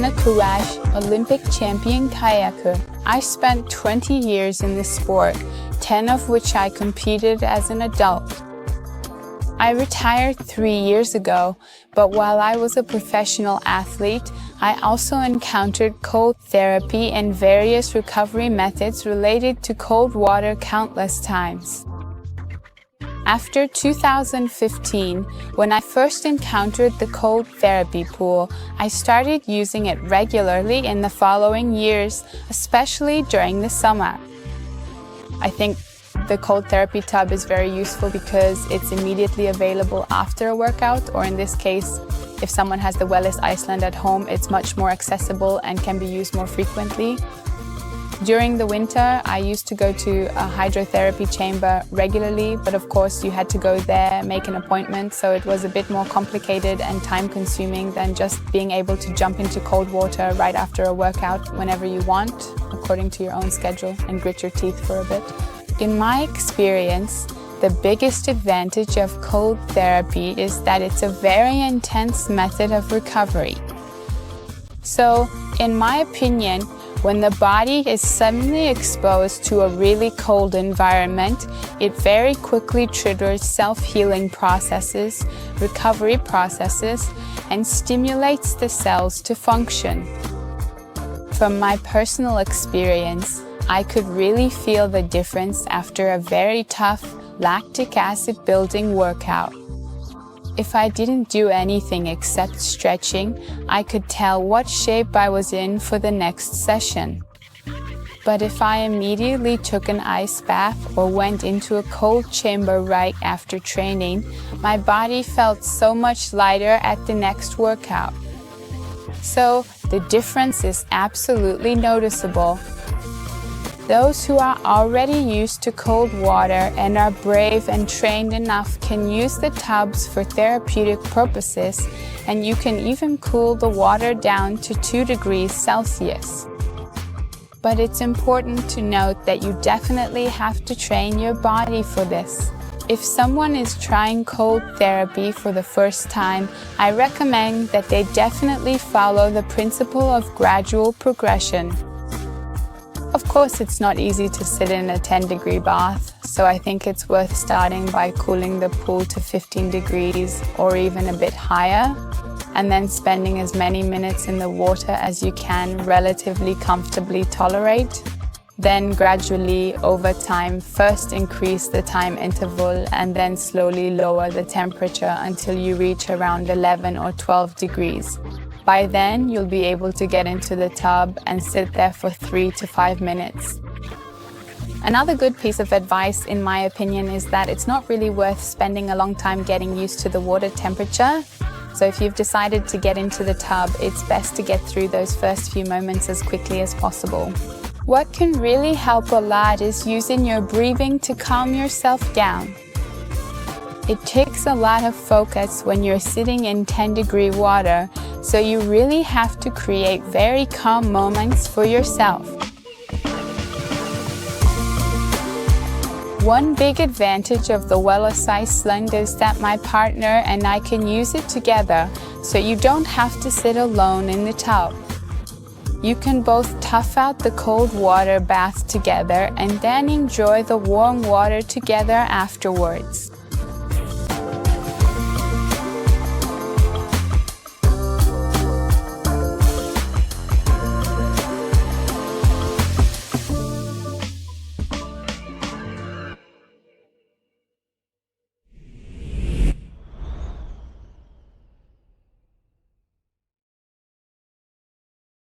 a Kárász, Olympic champion kayaker. I spent 20 years in this sport, 10 of which I competed as an adult. I retired 3 years ago, but while I was a professional athlete, I also encountered cold therapy and various recovery methods related to cold water countless times. After 2015, when I first encountered the cold therapy pool, I started using it regularly in the following years, especially during the summer. I think the cold therapy tub is very useful because it's immediately available after a workout, or in this case, if someone has the Wellis Iceland at home, it's much more accessible and can be used more frequently. During the winter, I used to go to a hydrotherapy chamber regularly, but of course you had to go there, make an appointment, so it was a bit more complicated and time-consuming than just being able to jump into cold water right after a workout whenever you want, according to your own schedule, and grit your teeth for a bit. In my experience, the biggest advantage of cold therapy is that it's a very intense method of recovery. So, in my opinion, when the body is suddenly exposed to a really cold environment, it very quickly triggers self-healing processes, recovery processes, and stimulates the cells to function. From my personal experience, I could really feel the difference after a very tough lactic acid building workout. If I didn't do anything except stretching, I could tell what shape I was in for the next session. But if I immediately took an ice bath or went into a cold chamber right after training, my body felt so much lighter at the next workout. So the difference is absolutely noticeable. Those who are already used to cold water and are brave and trained enough can use the tubs for therapeutic purposes, and you can even cool the water down to 2 degrees Celsius. But it's important to note that you definitely have to train your body for this. If someone is trying cold therapy for the first time, I recommend that they definitely follow the principle of gradual progression. Of course, it's not easy to sit in a 10-degree bath, so I think it's worth starting by cooling the pool to 15 degrees or even a bit higher, and then spending as many minutes in the water as you can relatively comfortably tolerate. Then gradually, over time, first increase the time interval and then slowly lower the temperature until you reach around 11 or 12 degrees. By then, you'll be able to get into the tub and sit there for 3 to 5 minutes. Another good piece of advice, in my opinion, is that it's not really worth spending a long time getting used to the water temperature. So if you've decided to get into the tub, it's best to get through those first few moments as quickly as possible. What can really help a lot is using your breathing to calm yourself down. It takes a lot of focus when you're sitting in 10-degree water, so you really have to create very calm moments for yourself. One big advantage of the Wellis Iceland is that my partner and I can use it together, so you don't have to sit alone in the tub. You can both tough out the cold water bath together and then enjoy the warm water together afterwards.